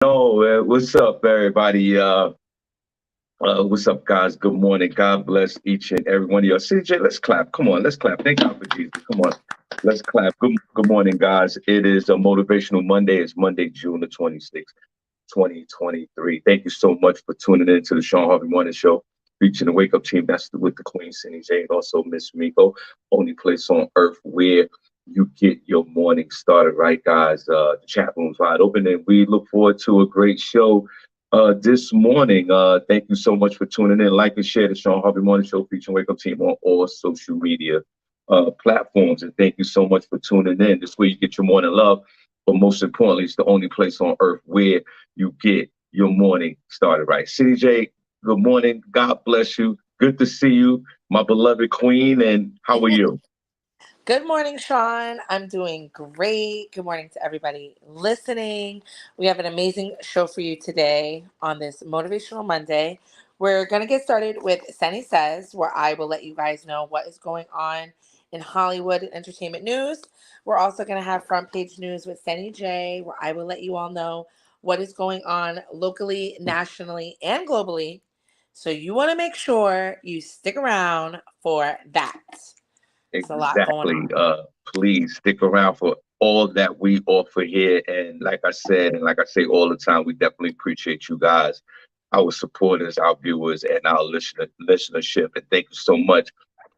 No, what's up, everybody? What's up, guys? Good morning. God bless each and every one of you. CJ, let's clap. Come on, let's clap. Thank God for Jesus. Come on, let's clap. Good morning, guys. It is a motivational Monday. It's Monday, June the 26th, 2023. Thank you so much for tuning in to the Shawn Harvey Morning Show, featuring the Wake Up Team. That's with the Queen, SennyJ, and also Miss Miko. Only place on earth where you get your morning started, right, guys? The chat room's wide open, and we look forward to a great show this morning. Thank you so much for tuning in. Like and share the Shawn Harvey Morning Show featuring Wake Up Team on all social media platforms. And thank you so much for tuning in. This way you get your morning love. But most importantly, it's the only place on earth where you get your morning started right. CJ, good morning. God bless you. Good to see you, my beloved queen. And how are you? Good morning, Sean. I'm doing great. Good morning to everybody listening. We have an amazing show for you today on this Motivational Monday. We're going to get started with Senny Says, where I will let you guys know what is going on in Hollywood and entertainment news. We're also going to have front page news with Senny J, where I will let you all know what is going on locally, nationally, and globally. So you want to make sure you stick around for that. It's a lot going Exactly. on. Please stick around for all that we offer here. And like I said, and like I say all the time, we definitely appreciate you guys, our supporters, our viewers, and our listenership. And thank you so much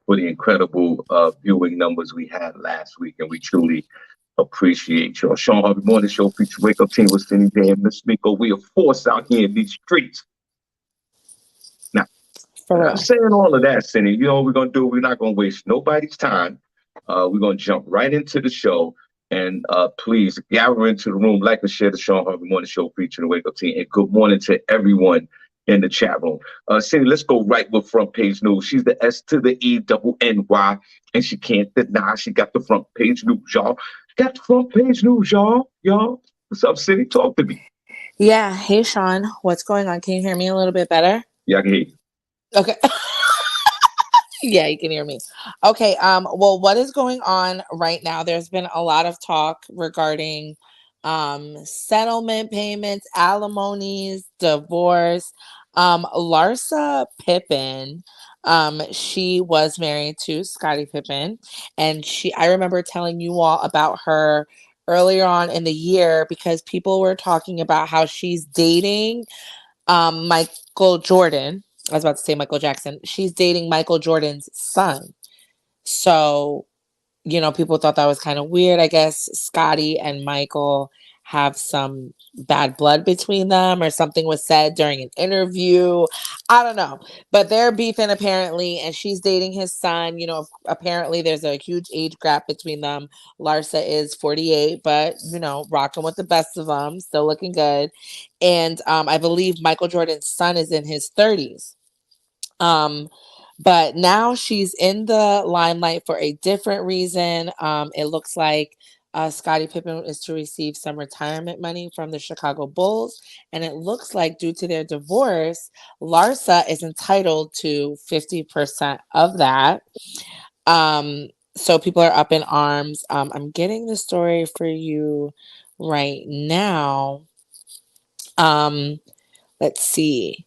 for the incredible viewing numbers we had last week. And we truly appreciate y'all. Shawn Harvey Morning Show feature Wake Up Team with SennyJ and Miss Miko. We are forced out here in these streets. Now, For I'm real. saying all of that, Cindy. You know what we're gonna do? We're not gonna waste nobody's time. We're gonna jump right into the show. And please gather into the room, like and share the Shawn Harvey Morning Show featuring the Wake Up Team. And good morning to everyone in the chat room. Cindy, let's go right with front page news. She's the S to the E double N Y, and she can't deny she got the front page news, y'all. Got the front page news, y'all. Y'all, what's up, Cindy? Talk to me. Yeah. Hey, Sean. What's going on? Can you hear me a little bit better? Yeah, I can hear you. Okay. Yeah, you can hear me. Okay. Well, what is going on right now? There's been a lot of talk regarding settlement payments, alimonies, divorce. Larsa Pippen, she was married to Scottie Pippen, and I remember telling you all about her earlier on in the year because people were talking about how she's dating Michael Jordan. I was about to say Michael Jackson. She's dating Michael Jordan's son. So, people thought that was kind of weird. I guess Scotty and Michael have some bad blood between them, or something was said during an interview. I don't know. But they're beefing apparently, and she's dating his son. Apparently there's a huge age gap between them. Larsa is 48, but, rocking with the best of them, still looking good. And I believe Michael Jordan's son is in his 30s. Um, but now she's in the limelight for a different reason. It looks like Scottie Pippen is to receive some retirement money from the Chicago Bulls. And it looks like due to their divorce, Larsa is entitled to 50% of that. Um, so people are up in arms. I'm getting the story for you right now. Um, let's see.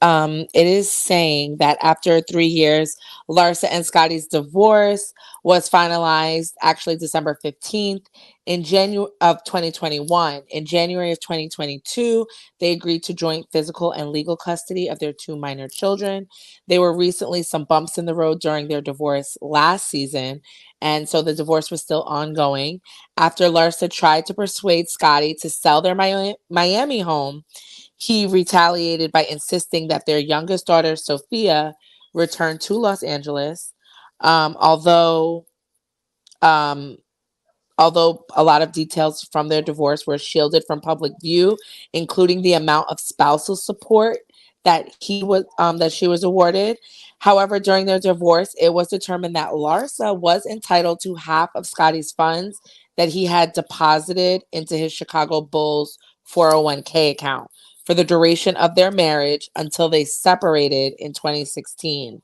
It is saying that after 3 years, Larsa and Scotty's divorce was finalized actually December 15th in January of 2021. In January of 2022, they agreed to joint physical and legal custody of their two minor children. There were recently some bumps in the road during their divorce last season, and so the divorce was still ongoing. After Larsa tried to persuade Scotty to sell their Miami home, he retaliated by insisting that their youngest daughter, Sophia, return to Los Angeles. Um, although, um, although a lot of details from their divorce were shielded from public view, including the amount of spousal support that she was awarded. However, during their divorce, it was determined that Larsa was entitled to half of Scotty's funds that he had deposited into his Chicago Bulls 401k account for the duration of their marriage until they separated in 2016.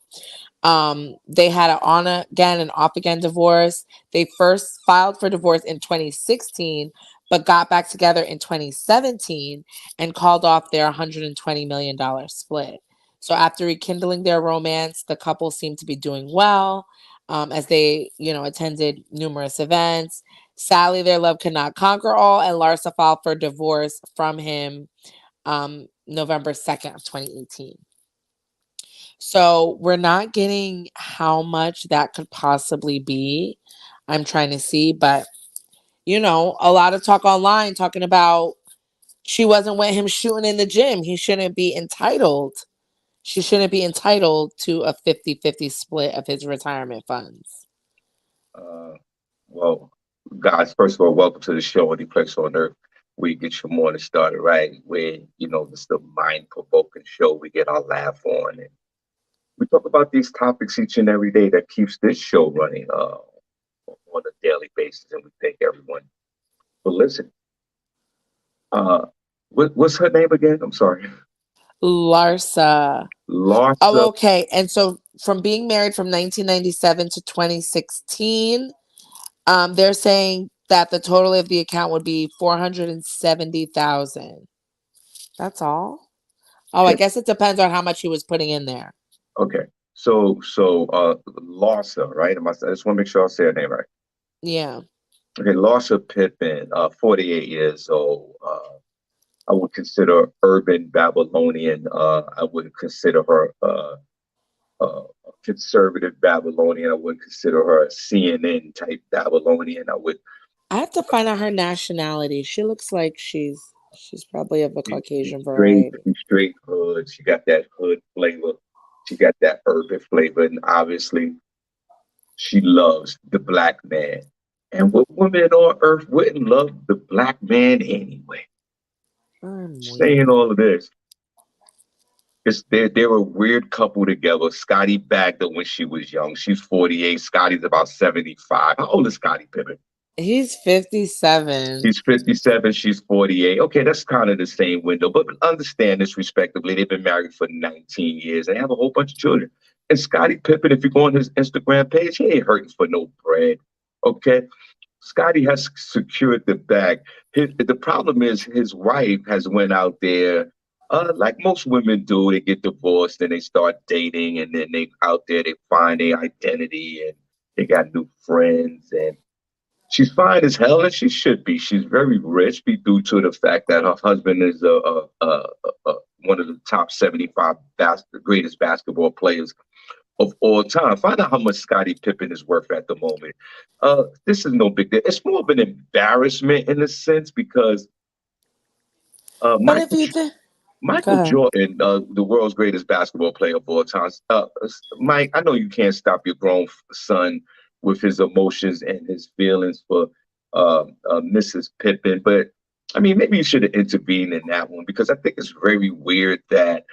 They had an on again and off again divorce. They first filed for divorce in 2016, but got back together in 2017 and called off their $120 million split. So after rekindling their romance, the couple seemed to be doing well, as they, attended numerous events. Sadly, their love could not conquer all, and Larsa filed for divorce from him November 2nd of 2018. So we're not getting how much that could possibly be. I'm trying to see, but a lot of talk online talking about she wasn't with him shooting in the gym. He shouldn't be entitled. She shouldn't be entitled to a 50-50 split of his retirement funds. Uh, well, guys, first of all, welcome to the show, Any Place on Earth. We get your morning started right where, it's the mind provoking show. We get our laugh on, and we talk about these topics each and every day that keeps this show running on a daily basis. And we thank everyone for listening. Uh, what's her name again? I'm sorry. Larsa. Oh, Larsa. okay. And so from being married from 1997 to 2016, they're saying that the total of the account would be 470,000. That's all. Oh, I Okay. guess it depends on how much he was putting in there. Okay. So Larsa, right? I just want to make sure I say her name right. Yeah. Okay, Larsa Pippen, 48 years old. I would consider urban Babylonian. I would consider her conservative Babylonian. I would consider her a CNN type Babylonian. I have to find out her nationality. She looks like she's probably of a she's Caucasian variety. straight hood. She got that hood flavor. She got that urban flavor, and obviously she loves the black man. And what woman on earth wouldn't love the black man anyway? I'm weak. Saying all of this, they're a weird couple together. Scotty bagged her when she was young. She's 48. Scotty's about 75. How old is Scotty Pippen? He's 57. He's 57. She's 48. Okay, that's kind of the same window. But understand this respectively. They've been married for 19 years. They have a whole bunch of children. And Scotty Pippen, if you go on his Instagram page, he ain't hurting for no bread. Okay. Scotty has secured the bag. The problem is his wife has went out there, like most women do. They get divorced and they start dating, and then they out there they find their identity and they got new friends. And she's fine as hell, and she should be. She's very rich, be due to the fact that her husband is one of the top 75 greatest basketball players of all time. Find out how much Scottie Pippen is worth at the moment. This is no big deal. It's more of an embarrassment in a sense because uh, But if Michael you think, go Michael ahead. Jordan, the world's greatest basketball player of all time. Mike, I know you can't stop your grown son with his emotions and his feelings for Mrs. Pippen, but I mean, maybe you should have intervened in that one because I think it's very weird that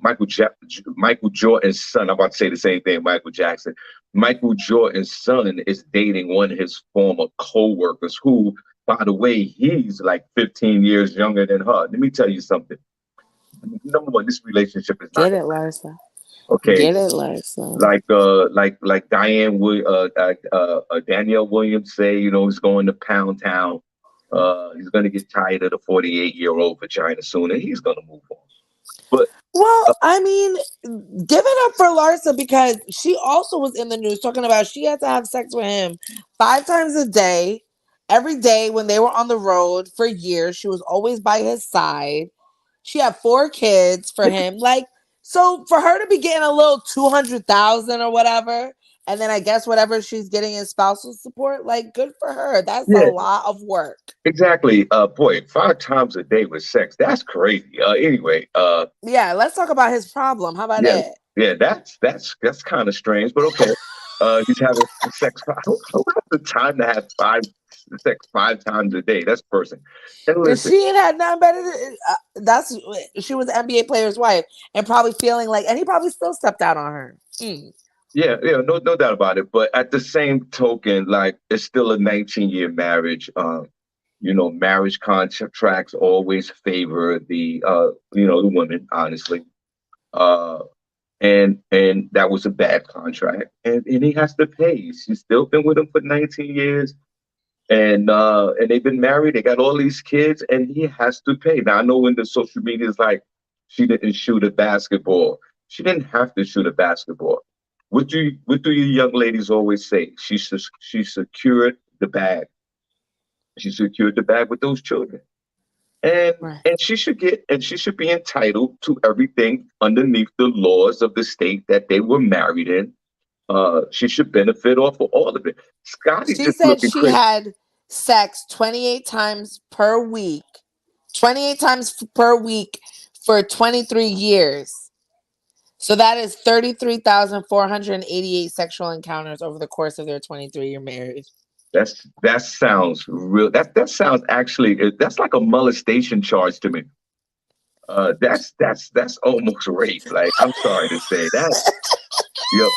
Michael Jordan's son. I'm about to say the same thing. Michael Jackson. Michael Jordan's son is dating one of his former co-workers who, by the way, he's like 15 years younger than her. Let me tell you something. Number one, this relationship is not Get gonna it, Larsa. last. Okay. Get it, Larsa. Like Danielle Williams say, he's going to Pound Town. He's gonna get tired of the 48-year-old vagina soon, and he's gonna move on. But Well, I mean, give it up for Larsa because she also was in the news talking about she had to have sex with him 5 times a day, every day when they were on the road for years. She was always by his side. She had 4 kids for him. Like, so for her to be getting a little 200,000 or whatever, and then I guess whatever she's getting in spousal support, like, good for her. That's a yeah, lot of work. exactly. Boy, 5 times a day with sex, that's crazy. Anyway, Yeah, let's talk about his problem. How about yeah, that? yeah, that's kind of strange, but okay. He's having sex. Who has the time to have sex 5 times a day? That's a person. And listen, She ain't had nothing better to, that's she was an NBA player's wife and probably feeling like, and he probably still stepped out on her. yeah, yeah, no doubt about it. But at the same token, like it's still a 19-year marriage. Marriage contracts always favor the women, honestly. Uh, and that was a bad contract, and he has to pay. She's still been with him for 19 years. and they've been married. They got all these kids, and he has to pay. Now I know when the social media is like, she didn't shoot a basketball. She didn't have to shoot a basketball. What do you young ladies always say? She secured the bag. She secured the bag with those children. And Right. and she should be entitled to everything underneath the laws of the state that they were married in. She should benefit off of all of it. Scotty She just said looking she crazy. had sex 28 times per week, 28 times per week for 23 years. So that is 33,488 sexual encounters over the course of their 23-year marriage. That sounds real. That sounds actually that's like a molestation charge to me. That's almost rape. Like I'm sorry to say that. Yep.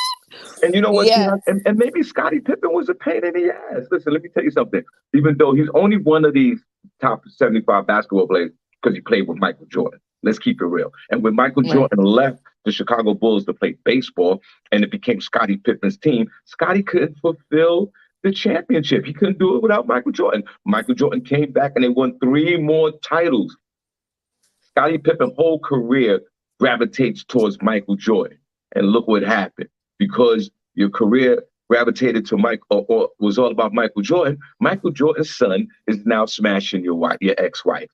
And you know what? Yes. And maybe Scottie Pippen was a pain in the ass. Listen, let me tell you something. Even though he's only one of these top 75 basketball players because he played with Michael Jordan. Let's keep it real. And when Michael Right. Jordan left the Chicago Bulls to play baseball and it became Scottie Pippen's team, Scottie couldn't fulfill the championship. He couldn't do it without Michael Jordan. Michael Jordan came back and they won 3 more titles. Scottie Pippen's whole career gravitates towards Michael Jordan. And look what happened. Because your career gravitated to Mike or was all about Michael Jordan, Michael Jordan's son is now smashing your wife, your ex-wife.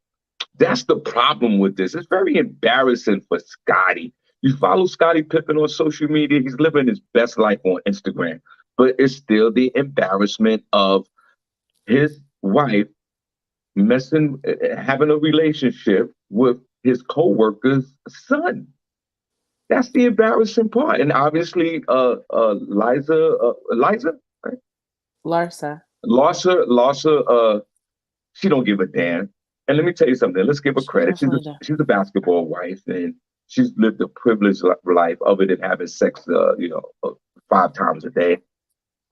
That's the problem with this. It's very embarrassing for Scotty. You follow Scottie Pippen on social media, he's living his best life on Instagram. But it's still the embarrassment of his wife having a relationship with his co-worker's son. That's the embarrassing part. And obviously, Liza, right? Larsa. Larsa, she don't give a damn. And let me tell you something. Let's give her She credit. definitely does. She's a basketball wife, and she's lived a privileged life other than having sex, 5 times a day.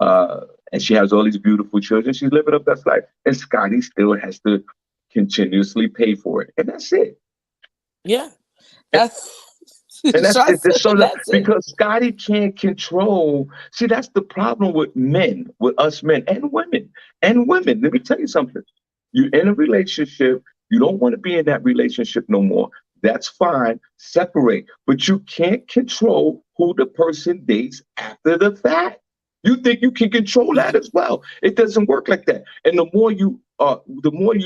And she has all these beautiful children. She's living her best life, and Scotty still has to continuously pay for it, and that's it. Yeah. And, That's and that's it. trust me, So that that's it. because Scotty can't control. See, that's the problem with men, with us men and women. And women, let me tell you something. You're in a relationship, you don't want to be in that relationship no more. That's fine. Separate. But you can't control who the person dates after the fact. You think you can control that as well. It doesn't work like that. And the more you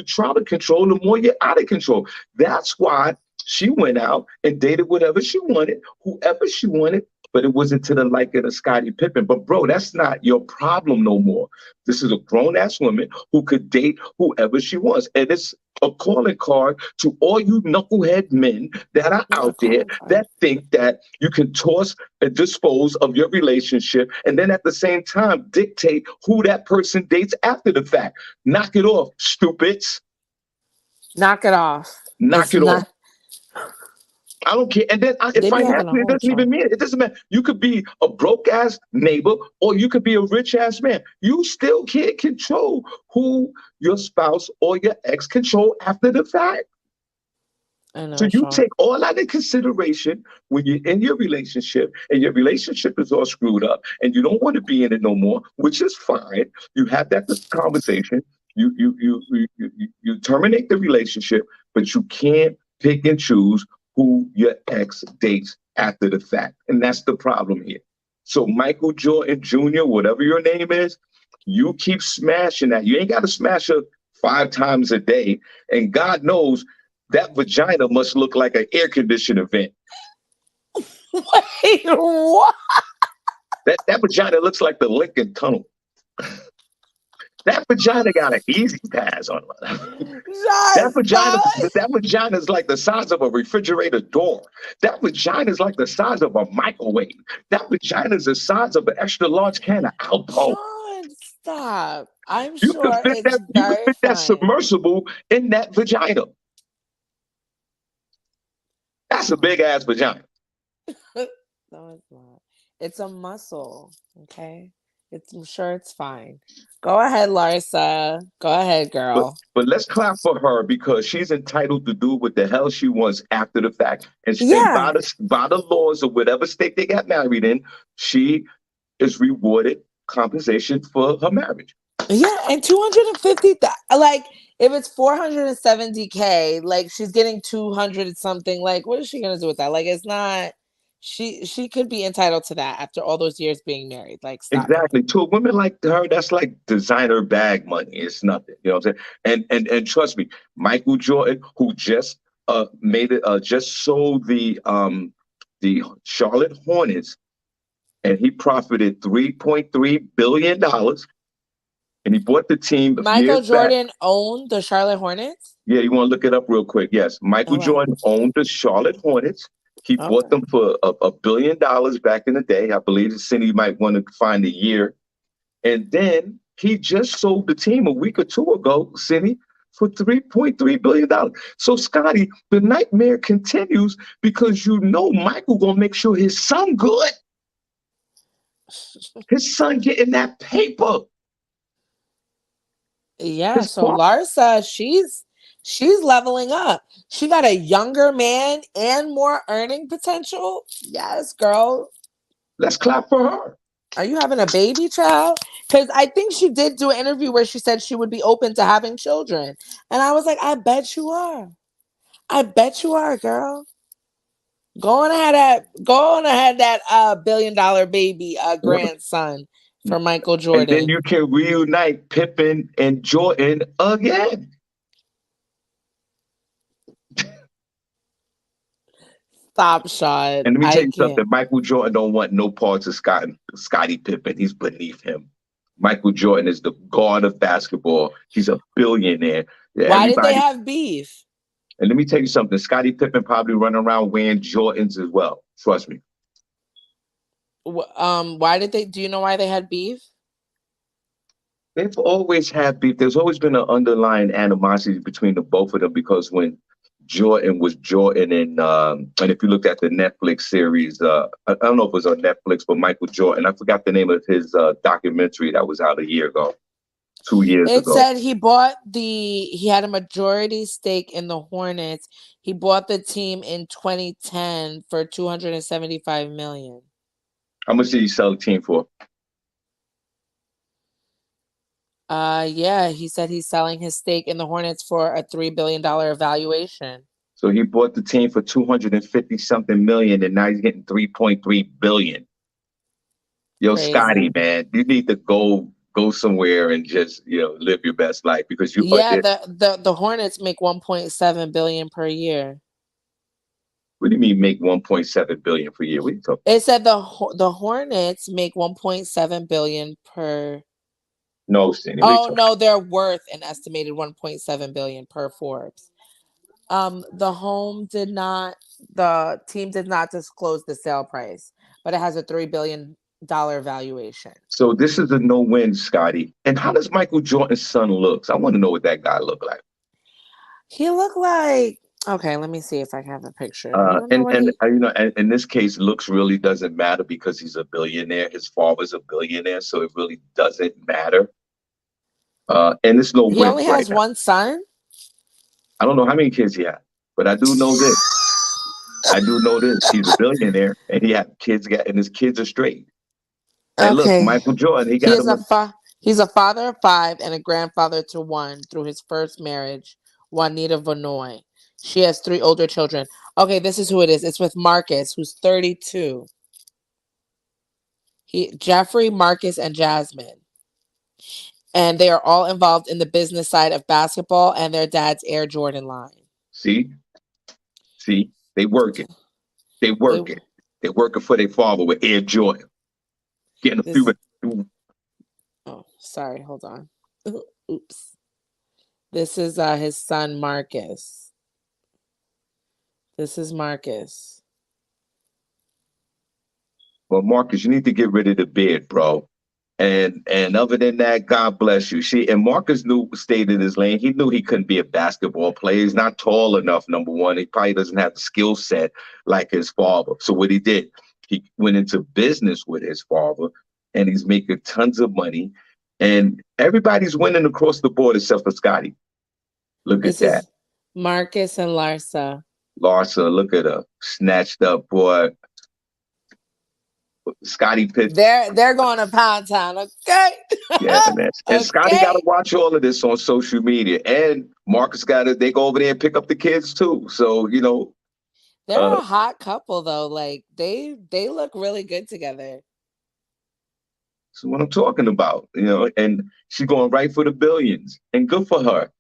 try to control, the more you're out of control. That's why she went out and dated whatever she wanted, whoever she wanted, but it wasn't to the liking of Scottie Pippen. But bro, that's not your problem no more. This is a grown ass woman who could date whoever she wants. And it's a calling card to all you knucklehead men that are Not a out there calling card. that think that you can toss and dispose of your relationship and then at the same time dictate who that person dates after the fact. Knock it off, stupids. Knock it off. Knock It's it off. not. I don't care. And then They be having a financially, it whole doesn't even chart. mean it. It doesn't matter. You could be a broke ass neighbor or you could be a rich ass man. You still can't control who your spouse or your ex control after the fact. I So know, you Sean. take all that in consideration when you're in your relationship and your relationship is all screwed up and you don't want to be in it no more, which is fine. You have that conversation. You terminate the relationship, but you can't pick and choose who your ex dates after the fact. And that's the problem here. So Michael Jordan Jr., whatever your name is, you keep smashing that. You ain't got to smash her 5 times a day. And God knows that vagina must look like an air conditioner vent. Wait, what? That vagina looks like the Lincoln Tunnel. That vagina got an easy pass on it. Sean, stop. That vagina is like the size of a refrigerator door. That vagina is like the size of a microwave. That vagina is the size of an extra large can of Alpo. Sean, stop. I'm You could sure fit it's very that fine. submersible in that vagina. That's a big ass vagina. No, it's not. It's a muscle. Okay. I'm sure it's fine. Go ahead, Larsa. Go ahead, But girl. but let's clap for her because she's entitled to do what the hell she wants after the fact. And Yeah. by the laws of whatever state they got married in, she is rewarded compensation for her marriage. Yeah, and 250, like if it's 470K, like she's getting 200 something, like what is she gonna do with that? Like it's not, she could be entitled to that after all those years being married. Like stop it. Exactly. To a woman like her, that's like designer bag money. It's nothing. You know what I'm saying? And trust me, Michael Jordan, who just made it just sold the Charlotte Hornets, and he profited $3.3 billion, and he bought the team years Michael back. Jordan owned the Charlotte Hornets. Yeah, you want to look it up real quick? Yes, Oh Michael wow. Jordan owned the Charlotte Hornets. He bought Okay. them for $1 billion back in the day. I believe the city might want to find the year. And then he just sold the team a week or two ago, Cindy, for $3.3 billion. So, Scotty, the nightmare continues because you know Michael gonna make sure his son good. His son getting that paper. Yeah, His so father. Larsa, she's leveling up. She got a younger man and more earning potential. Yes, girl. Let's clap for her. Are you having a baby child? Because I think she did do an interview where she said she would be open to having children. And I was like, I bet you are. I bet you are, girl. Go on ahead that $1 billion baby grandson for Michael And then Jordan. you can reunite Pippen and Jordan again. Stop, Sean. And let me tell I you can't. something. Michael Jordan don't want no parts of Scottie Pippen. He's beneath him. Michael Jordan is the god of basketball. He's a billionaire. Why did they Everybody. have beef? And let me tell you something. Scottie Pippen probably running around wearing Jordans as well. Trust me. Why did they? Do you know why they had beef? They've always had beef. There's always been an underlying animosity between the both of them because when Jordan was Jordan, and if you looked at the Netflix series, I don't know if it was on Netflix, but Michael Jordan, I forgot the name of his documentary that was out a year ago, 2 years It ago. said he had a majority stake in the Hornets. He bought the team in 2010 for 275 million. How much did he sell the team for? Yeah, he said he's selling his stake in the Hornets for a $3 billion valuation. So he bought the team for 250 something million, and now he's getting 3.3 billion. Yo, Scotty, Crazy. man, you need to go somewhere and just live your best life because you are Yeah, it. the Hornets make 1.7 billion per year. What do you mean make 1.7 billion per year? What are you talking? It said the Hornets make 1.7 billion per. No, Cindy, what are you Oh talking? no, they're worth an estimated 1.7 billion per Forbes. The team did not disclose the sale price, but it has a $3 billion valuation. So this is a no-win, Scotty. And how does Michael Jordan's son looks? I want to know what that guy look like. He looked like, okay, let me see if I can have a picture. You don't know And what and he you know, and in this case, looks really doesn't matter because he's a billionaire. His father's a billionaire, so it really doesn't matter. And it's no he wins only right has now. one son. I don't know how many kids he had, but I do know this. I do know this. He's a billionaire, and he had kids, and his kids are straight. And look, Okay. Michael Jordan, he He got is him. he's a father of five and a grandfather to one through his first marriage, Juanita Vanoy. She has three older children. Okay, this is who it is. It's with Marcus, who's 32. Jeffrey, Marcus, and Jasmine. And they are all involved in the business side of basketball and their dad's Air Jordan line. See, see, they working. They They working. They're working for their father with Air Jordan, getting a few. this oh, sorry, hold on. Oops. This is his son Marcus. This is Marcus. Well, Marcus, you need to get rid of the beard, bro. And other than that, God bless you. See, and Marcus knew stayed in his lane. He knew he couldn't be a basketball player. He's not tall enough, number one. He probably doesn't have the skill set like his father. So what he did, he went into business with his father, and he's making tons of money. And everybody's winning across the board except for Scotty. Look at This that. is Marcus and Larsa. Larsa, look at her. Snatched up, boy. Scotty Pitt. They're going to Pound Town, okay? Yeah, man. And Scotty got to Okay. watch all of this on social media. And Marcus got to, they go over there and pick up the kids too. So, They're uh, a hot couple though. Like they look really good together. that's what I'm talking about, and she's going right for the billions. And good for her.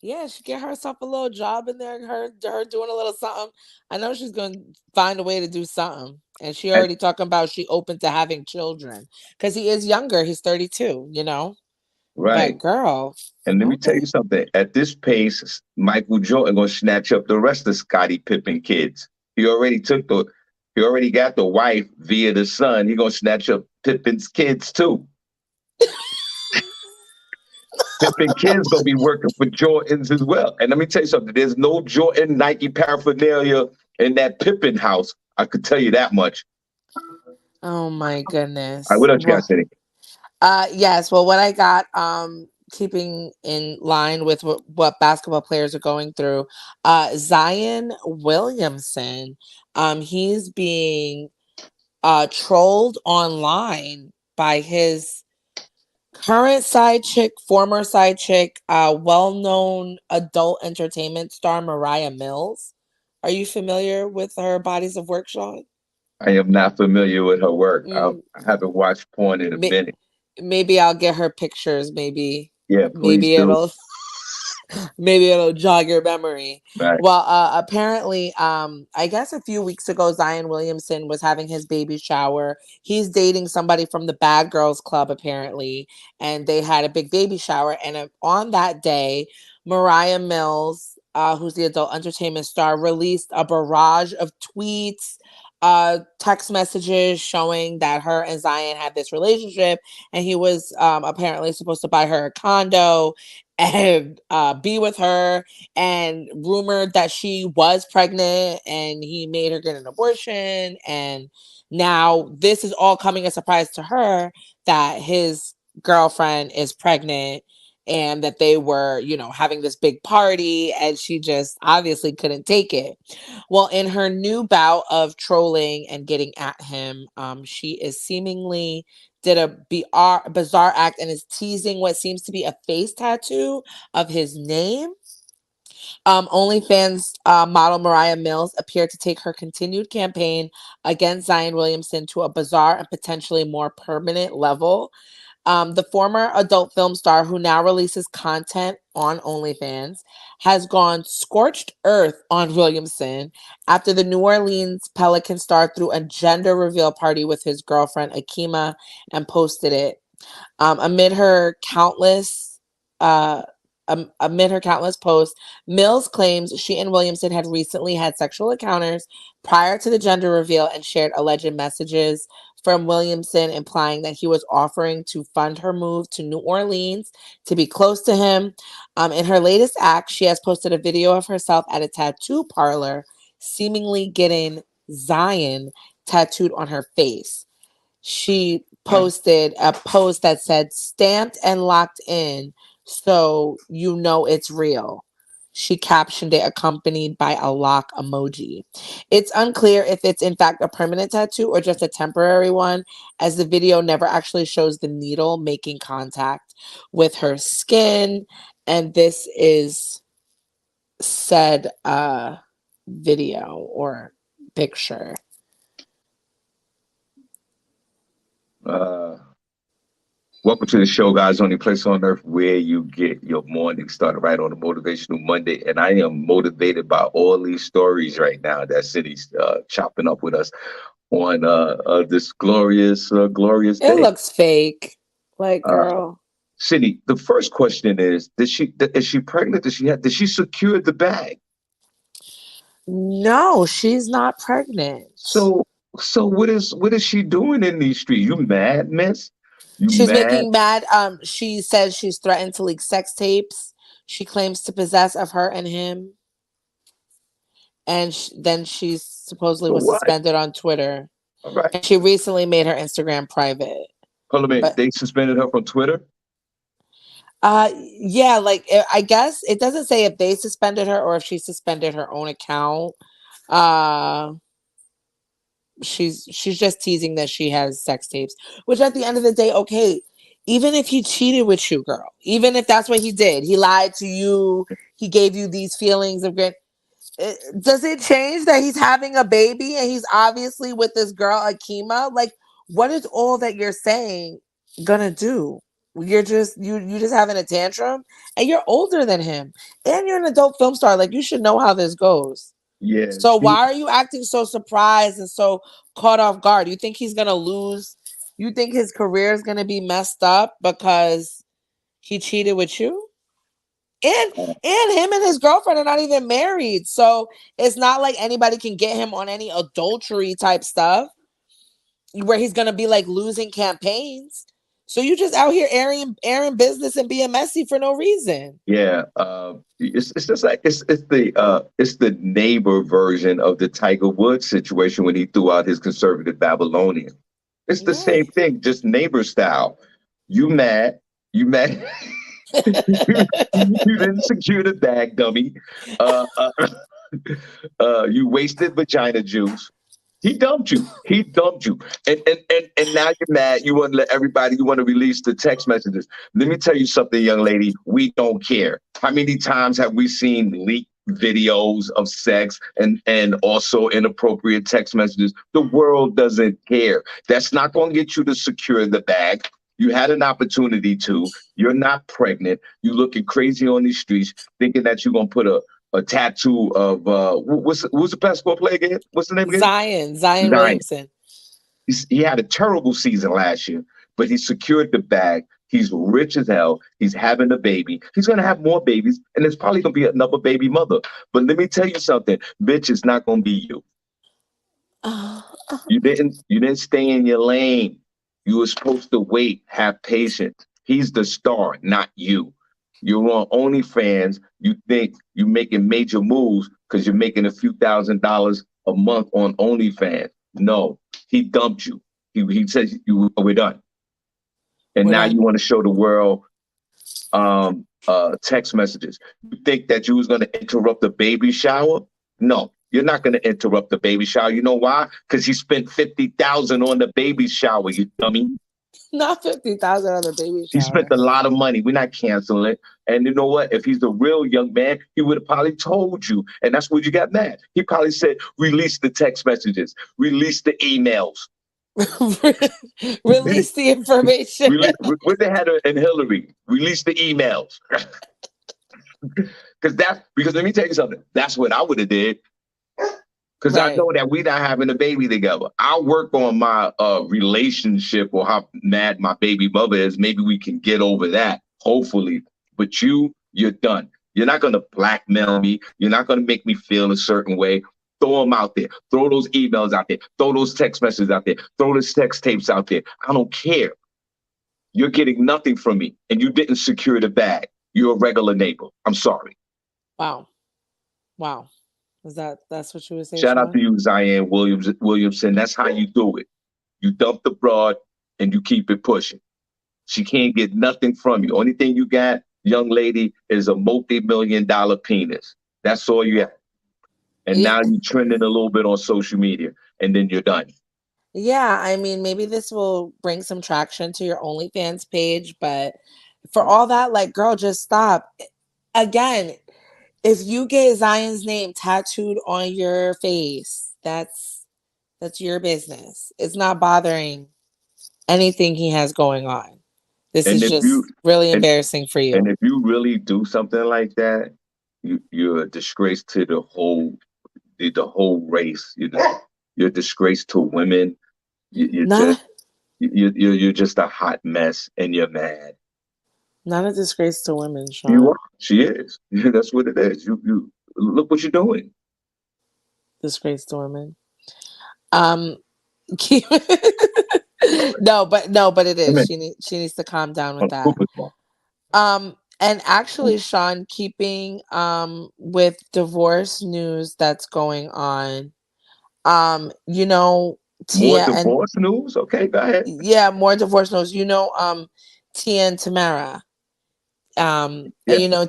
Yeah, she get herself a little job in there. Her doing a little something. I know she's gonna find a way to do something. And she And already talking about she open to having children because he is younger. He's 32. But right. girl, And let me tell you okay. something. At this pace, Michael Jordan gonna snatch up the rest of Scottie Pippen kids. He already got the wife via the son. He gonna snatch up Pippen's kids too. Pippen kids gonna be working for Jordans as well. And let me tell you something. There's no Jordan Nike paraphernalia in that Pippen house. I could tell you that much. Oh my All right, goodness. what else you got, Well, Cindy? yes. Well, what I got, keeping in line with what basketball players are going through, Zion Williamson, he's being trolled online by his current side chick, former side chick, well-known adult entertainment star Mariah Mills. Are you familiar with her bodies of work, Sean? I am not familiar with her work. Mm, I haven't watched porn in a may- minute. maybe I'll get her pictures. Yeah, please Maybe do. it'll jog your memory. Right. Well, apparently, I guess a few weeks ago, Zion Williamson was having his baby shower. He's dating somebody from the Bad Girls Club, apparently, and they had a big baby shower. And on that day, Mariah Mills, who's the adult entertainment star, released a barrage of tweets, text messages showing that her and Zion had this relationship, and he was apparently supposed to buy her a condo and be with her, and rumored that she was pregnant and he made her get an abortion. And now this is all coming as a surprise to her that his girlfriend is pregnant and that they were, having this big party, and she just obviously couldn't take it. Well, in her new bout of trolling and getting at him, she is seemingly did a bizarre act and is teasing what seems to be a face tattoo of his name. OnlyFans model Mariah Mills appeared to take her continued campaign against Zion Williamson to a bizarre and potentially more permanent level. The former adult film star, who now releases content on OnlyFans, has gone scorched earth on Williamson after the New Orleans Pelican star threw a gender reveal party with his girlfriend Akima and posted it. Amid her countless uh, posts, Mills claims she and Williamson had recently had sexual encounters prior to the gender reveal and shared alleged messages from Williamson implying that he was offering to fund her move to New Orleans to be close to him. In her latest act, she has posted a video of herself at a tattoo parlor, seemingly getting Zion tattooed on her face. She posted a post that said stamped and locked in, so you know it's real. She captioned it accompanied by a lock emoji. It's unclear if it's in fact a permanent tattoo or just a temporary one, as the video never actually shows the needle making contact with her skin. And this is said video or picture. Uh, Welcome to the show, guys. Only place on earth where you get your morning started right on a motivational Monday. And I am motivated by all these stories right now that City's chopping up with us on this glorious It day. looks fake. Like, Uh, girl. City, the first question is: is she pregnant? Did she secure the bag? No, she's not pregnant. So what is she doing in these streets? You mad, miss? You She's mad? making mad. She says she's threatened to leak sex tapes she claims to possess of her and him. And then she supposedly For was what? suspended on Twitter. All right. And she recently made her Instagram private. Hold on a minute. But They suspended her from Twitter. yeah, like I guess it doesn't say if they suspended her or if she suspended her own account. Uh she's just teasing that she has sex tapes, which at the end of the day, okay, even if he cheated with you, girl, even if that's what he did, he lied to you, he gave you these feelings of good. Does it change that he's having a baby and he's obviously with this girl Akima? Like, what is all that you're saying gonna do? You're just you just having a tantrum, and you're older than him, and you're an adult film star. Like, you should know how this goes. Yeah, So why are you acting so surprised and so caught off guard? You think he's gonna lose? You think his career is gonna be messed up because he cheated with you? And him and his girlfriend are not even married. So it's not like anybody can get him on any adultery type stuff where he's gonna be like losing campaigns. So you just out here airing business and being messy for no reason. yeah. It's just like it's the neighbor version of the Tiger Woods situation when he threw out his conservative Babylonian. It's the same Right. thing, just neighbor style. You mad? You mad? You didn't secure the bag, dummy. Uh, uh, you wasted vagina juice. He dumped you. He dumped you. And now you're mad. You want to let everybody, you want to release the text messages. Let me tell you something, young lady. We don't care. How many times have we seen leaked videos of sex and also inappropriate text messages? The world doesn't care. That's not going to get you to secure the bag. You had an opportunity to. You're not pregnant. You're looking crazy on these streets, thinking that you're going to put a tattoo of who's the basketball player again? What's the name again? Zion Zion. Williamson. He had a terrible season last year, but he secured the bag. He's rich as hell. He's having a baby. He's going to have more babies, and there's probably going to be another baby mother. But let me tell you something, bitch, it's not going to be you. You didn't stay in your lane. You were supposed to wait, have patience. He's the star, not you. You're on OnlyFans. You think you're making major moves because you're making a few $1,000s a month on OnlyFans. No, he dumped you. He says we're done. And We're now done. you want to show the world text messages. You think that you was going to interrupt the baby shower? No, you're not going to interrupt the baby shower. You know why? Because he spent 50,000 on the baby shower. You dummy. Not 50,000 on the baby He spent shower. a lot of money. We're not canceling it. And you know what? If he's a real young man, he would have probably told you. And that's where you got mad. He probably said, release the text messages, release the emails. Release the information. What they had in Hillary, release the emails. Because let me tell you something. That's what I would have did. Because I Right. know that we're not having a baby together. I'll work on my relationship or how mad my baby mother is. Maybe we can get over that, hopefully. But you're done. You're not going to blackmail me. You're not going to make me feel a certain way. Throw them out there. Throw those emails out there. Throw those text messages out there. Throw those text tapes out there. I don't care. You're getting nothing from me. And you didn't secure the bag. You're a regular neighbor. I'm sorry. Wow. Wow. That's what you would say, Shout out to Shawn? you, Zion Williamson. That's how you do it. You dump the broad and you keep it pushing. She can't get nothing from you. Only thing you got, young lady, is a multi-million-dollar penis. That's all you got. And Yeah. now you're trending a little bit on social media, and then you're done. Yeah, I mean, maybe this will bring some traction to your OnlyFans page, but for all that, like, girl, just stop. Again, if you get Zion's name tattooed on your face, that's your business. It's not bothering anything he has going on. This And is if just you really and, embarrassing for and you. if you really do something like that, you're a disgrace to the whole race. You're a disgrace to women. You're just Not you're just a hot mess, and you're mad. not a disgrace to women, You are. Shawn. She is. That's what it is. You look what you're doing. Disgrace to women. Um keep no, but it I is. mean, She needs to calm down with on that. Cooper's Mall. And actually, Shawn, keeping with divorce news that's going on, you know, More Tia and divorce news? Okay, go ahead. yeah, more divorce news. You know, Tia and Tamara. And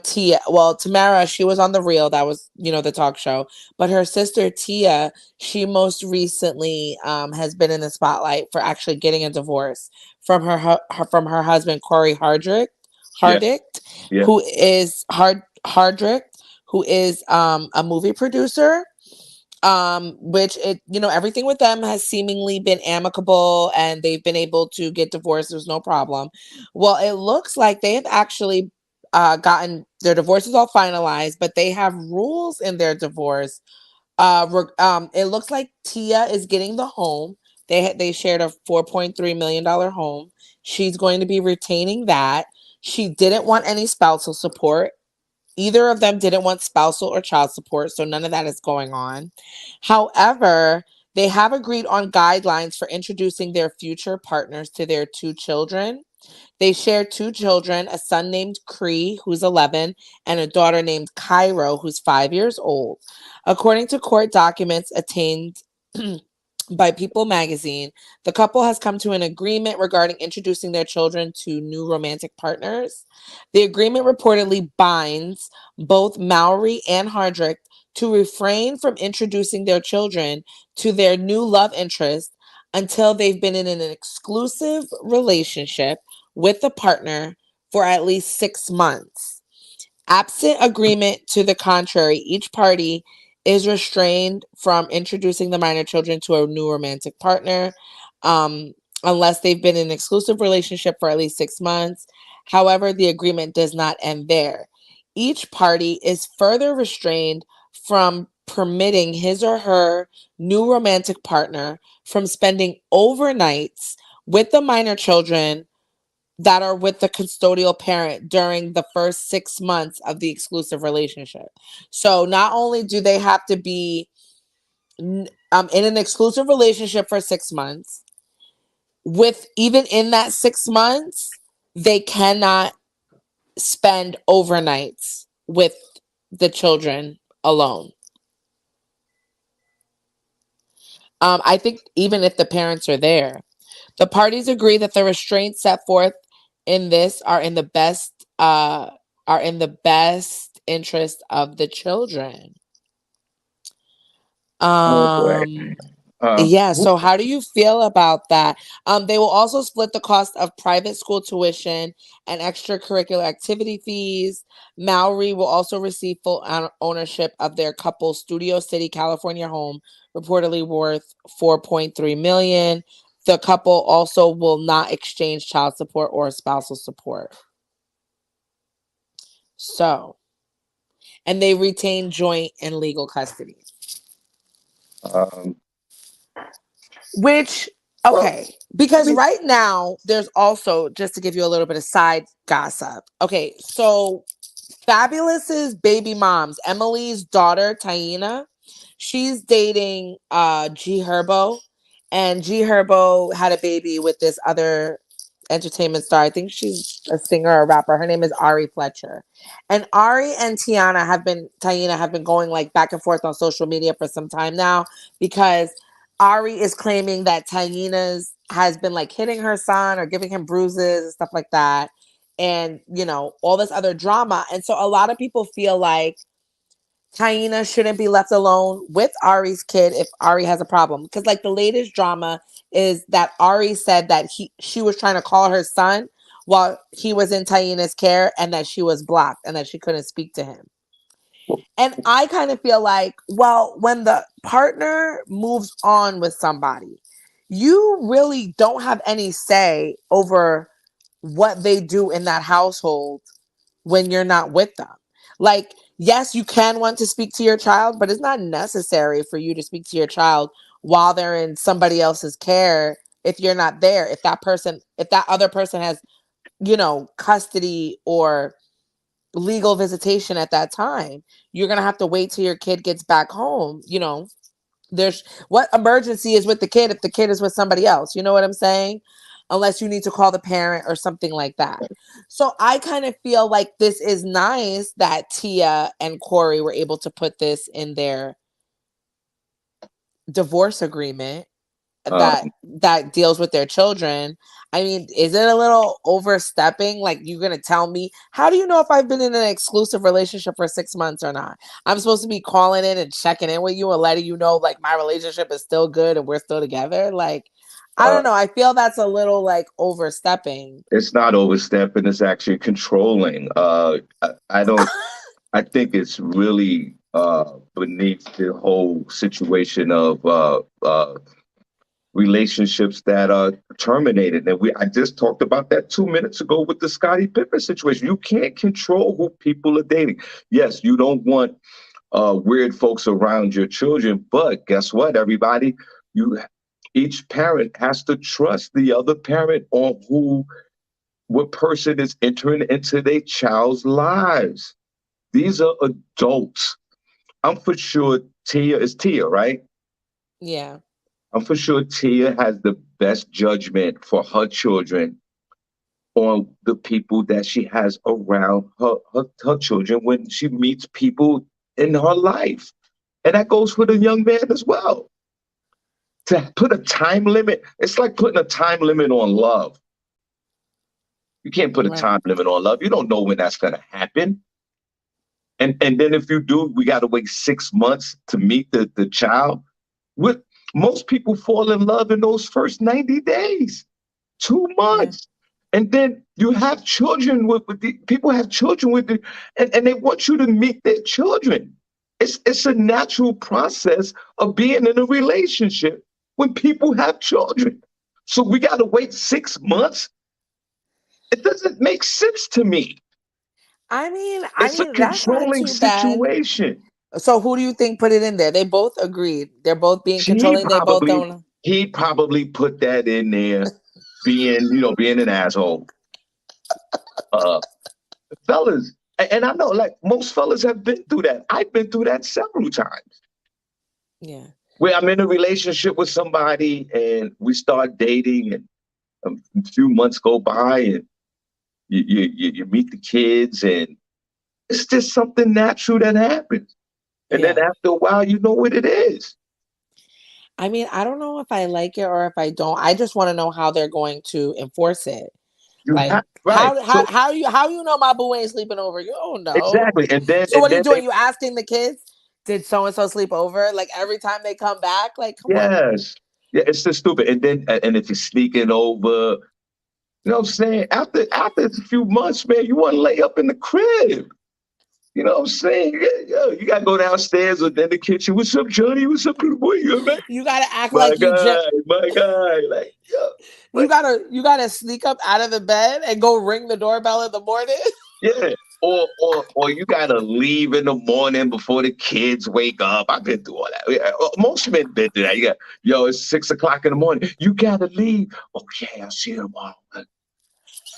Tia, well, Tamara, she was on The Real, that was, the talk show. But her sister Tia, she most recently has been in the spotlight for actually getting a divorce from her husband Corey Yeah. Hardict, Yeah. who is Hardrick, who is a movie producer. Which everything with them has seemingly been amicable and they've been able to get divorced. There's no problem. Well, it looks like they have actually gotten their divorce is all finalized, but they have rules in their divorce. It looks like Tia is getting the home. They shared a $4.3 million home. She's going to be retaining that. She didn't want any spousal support. Either of them didn't want spousal or child support, so none of that is going on. However, they have agreed on guidelines for introducing their future partners to their two children. They share two children, a son named Cree, who's 11, and a daughter named Cairo, who's 5 years old. According to court documents obtained by People magazine, the couple has come to an agreement regarding introducing their children to new romantic partners. The agreement reportedly binds both Mowry and Hardrick to refrain from introducing their children to their new love interest until they've been in an exclusive relationship with the partner for at least 6 months. Absent agreement to the contrary, each party is restrained from introducing the minor children to a new romantic partner um, unless they've been in an exclusive relationship for at least 6 months. However, the agreement does not end there. Each party is further restrained from permitting his or her new romantic partner from spending overnights with the minor children that are with the custodial parent during the first 6 months of the exclusive relationship. So not only do they have to be in an exclusive relationship for 6 months, with even in that 6 months, they cannot spend overnights with the children alone. I think even if the parents are there, the parties agree that the restraints set forth in this are in the best interest of the children. Oh boy. Um yeah, so how do you feel about that? They will also split the cost of private school tuition and extracurricular activity fees. Mowry will also receive full ownership of their couple's Studio City, California home, reportedly worth $4.3 million. The couple also will not exchange child support or spousal support. So, and they retain joint and legal custody. Um, Which, well, okay, I because mean, right now there's also, just to give you a little bit of side gossip. Okay, so Fabulous's baby moms, Emily's daughter, Taina, she's dating G Herbo, and G Herbo had a baby with this other entertainment star. I think she's a singer or a rapper. Her name is Ari Fletcher. And Ari and Taina have been going like back and forth on social media for some time now because Ari is claiming that Taina's has been like hitting her son or giving him bruises and stuff like that. And, all this other drama. And so a lot of people feel like Taina shouldn't be left alone with Ari's kid if Ari has a problem. Because like the latest drama is that Ari said that she was trying to call her son while he was in Taina's care and that she was blocked and that she couldn't speak to him. And I kind of feel like, well, when the partner moves on with somebody, you really don't have any say over what they do in that household when you're not with them. Like, yes, you can want to speak to your child, but it's not necessary for you to speak to your child while they're in somebody else's care if you're not there. If that other person has, custody or legal visitation at that time, you're going to have to wait till your kid gets back home. There's what emergency is with the kid if the kid is with somebody else? You know what I'm saying? Unless you need to call the parent or something like that. So I kind of feel like this is nice that Tia and Corey were able to put this in their divorce agreement that Um, that deals with their children. I mean, is it a little overstepping? Like, you're gonna tell me, how do you know if I've been in an exclusive relationship for 6 months or not? I'm supposed to be calling in and checking in with you and letting you know, like, my relationship is still good and we're still together. Like, I uh, don't know. I feel that's a little like overstepping. it's not overstepping. It's actually controlling. I don't. I think it's really beneath the whole situation of relationships that are terminated. And I just talked about that 2 minutes ago with the Scottie Pippen situation. You can't control who people are dating. Yes, you don't want weird folks around your children, but guess what, everybody? You each parent has to trust the other parent on what person is entering into their child's lives. These are adults. I'm for sure Tia is Tia, right? Yeah. I'm for sure Tia has the best judgment for her children on the people that she has around her children when she meets people in her life. And that goes for the young man as well. To put a time limit, it's like putting a time limit on love. You can't put a Right. time limit on love. You don't know when that's going to happen. And then if you do, we got to wait 6 months to meet the child. With most people fall in love in those first 90 days, two Yeah. months. And then you have children with the people have children with the, and they want you to meet their children. It's a natural process of being in a relationship when people have children. So we got to wait 6 months. It doesn't make sense to me. I It's a mean, that's not controlling too bad. situation. So who do you think put it in there? They both agreed. They're both being He controlling. They both probably don't. he probably put that in there, being an asshole. Uh, fellas, and I know like most fellas have been through that. I've been through that several times. Yeah. Where I'm in a relationship with somebody and we start dating, and a few months go by, and you meet the kids, and it's just something natural that happens. And then Yeah. after a while, you know what it is. I mean, I don't know if I like it or if I don't. I just want to know how they're going to enforce it. You Like, have right. So how you know my boo ain't sleeping over? You don't know. exactly, So what are you they doing? You asking the kids, did so and so sleep over? Like every time they come back? Like, come on now. yes. Yeah, it's just stupid. And then and if you're sneaking over, you know what I'm saying? After a few months, man, you want to lay up in the crib. You know what I'm saying? Yeah, you gotta go downstairs or in the kitchen. What's up, Johnny? What's up, little boy? You man? You gotta act like you just My guy. Like, yo, like, you gotta sneak up out of the bed and go ring the doorbell in the morning. yeah. Or you gotta leave in the morning before the kids wake up. I've been through all that. Yeah, most men been through that. You got, yo, it's 6 o'clock in the morning. You gotta leave. Okay, I'll see you tomorrow.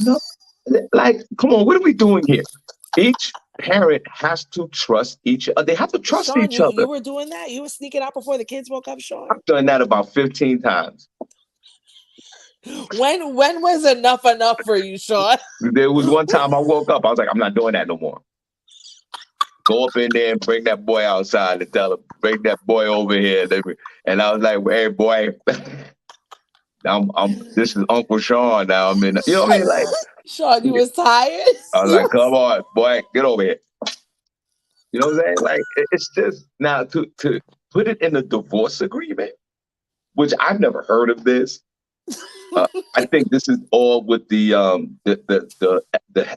No, like, come on, what are we doing here? Each parent has to trust each other. They have to trust Shawn, each you other. were doing that? You were sneaking out before the kids woke up, Shawn? I've done that about 15 times. When was enough for you, Shawn? There was one time I woke up, I was like, I'm not doing that no more. Go up in there and bring that boy outside and tell him, bring that boy over here. And I was like, hey, boy, this is Uncle Shawn now. I'm in, you know what I mean? Like, Shawn, you was tired. I was like, come on, boy, get over here. You know what I'm saying? Like, it's just now to put it in a divorce agreement, which I've never heard of this. I think this is all with the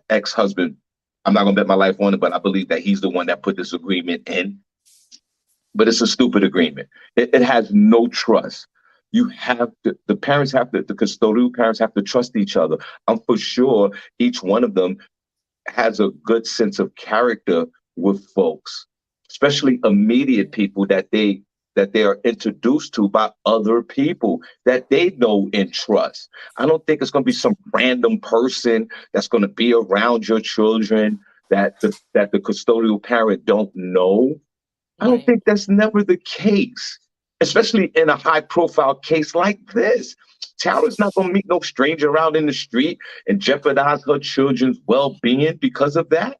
ex-husband. I'm not gonna bet my life on it, but I believe that he's the one that put this agreement in. But it's a stupid agreement. It has no trust. You have to, the parents have to, the custodial parents have to trust each other. I'm for sure each one of them has a good sense of character with folks, especially immediate people that they are introduced to by other people that they know and trust. I don't think it's going to be some random person that's going to be around your children that the custodial parent don't know. I don't Right. think that's never the case, especially in a high profile case like this. Tara's not going to meet no stranger out in the street and jeopardize her children's well being because of that.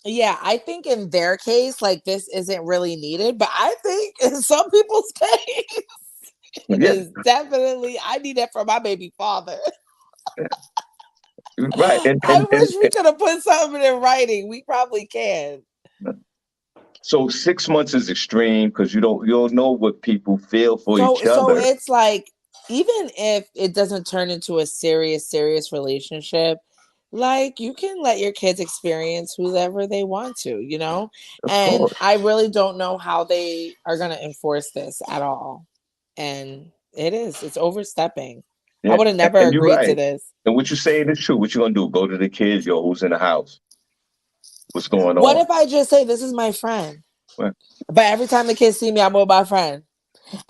Yeah, I think in their case, like this isn't really needed, but I think in some people's case, It Yeah, is definitely, I need that for my baby father. right. I wish we could have put something in writing. We probably can. So 6 months is extreme because you don't know what people feel for So each so other. it's like, even if it doesn't turn into a serious relationship, like, you can let your kids experience whoever they want to, you know? Of And course. I really don't know how they are going to enforce this at all. And it's overstepping. I Yeah, would have never and you're agreed to right. this. And what you're saying is true. What you gonna do? Go to the kids, yo, who's in the house? What's going What on? if I just say, this is my friend? Right, But every time the kids see me, I'm with my friend.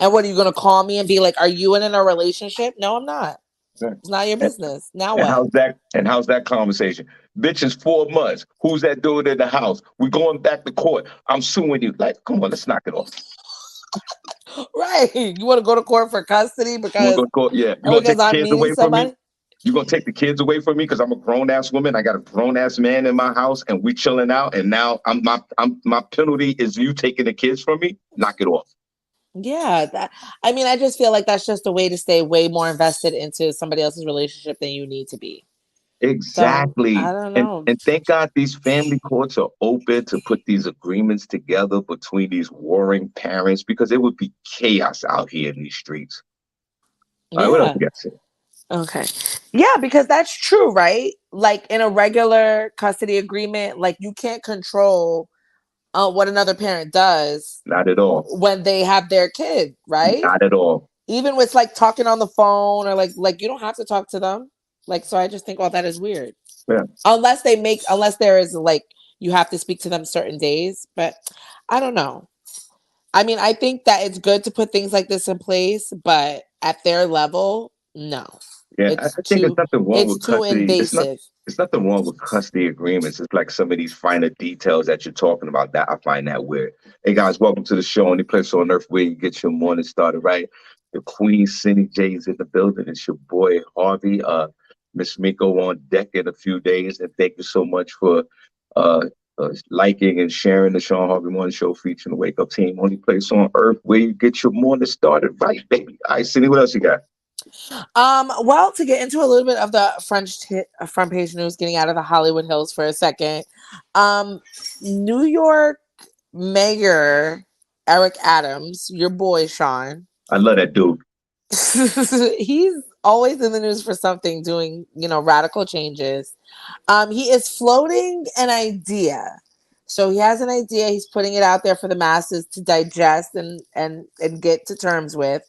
And what, are you going to call me and be like, are you in a relationship? No, I'm not. right. It's not your And, business. Now and what? how's that? And how's that conversation? Bitch, it's 4 months. Who's that dude in the house? We going back to court. I'm suing you. Like, come on, let's knock it off. Right. You want to go to court for custody You want to because go to court? Yeah. You oh, gonna because take the I'm kids meeting away from me? somebody? You gonna take the kids away from me because I'm a grown ass woman? I got a grown ass man in my house, and we chilling out. And now my penalty is you taking the kids from me. Knock it off. Yeah. I mean, I just feel like that's just a way to stay way more invested into somebody else's relationship than you need to be. So I Exactly. don't And know. and thank God these family courts are open to put these agreements together between these warring parents because it would be chaos out here in these streets. All right, what else Yeah. you got to say? Okay. Yeah, because that's true, right? Like, in a regular custody agreement, like, you can't control what another parent does Not at all. when they have their kid, right? Not at all. Even with, like, talking on the phone, or like you don't have to talk to them. Like, so I just think all that is weird. Yeah. Unless there is, like, you have to speak to them certain days, but I don't know. I mean, I think that it's good to put things like this in place, but at their level, no. Yeah, I It's think there's too nothing wrong it's with too custody. invasive. It's nothing wrong with custody agreements. It's like some of these finer details that you're talking about that I find that weird. Hey guys, welcome to the show. Only place on earth where you get your morning started, right? The Queen SennyJ's in the building. It's your boy Harvey. Miss Miko on deck in a few days. And thank you so much for uh, liking and sharing the Shawn Harvey Morning Show featuring the Wake Up Team. Only place on earth where you get your morning started, right, baby? All right, Cindy, what else you got? Well, to get into a little bit of the front page news, getting out of the Hollywood Hills for a second. New York Mayor Eric Adams, your boy Sean, I love that dude. he's always in the news for something, doing, radical changes. He is floating an idea. So he has an idea. He's putting it out there for the masses to digest and get to terms with,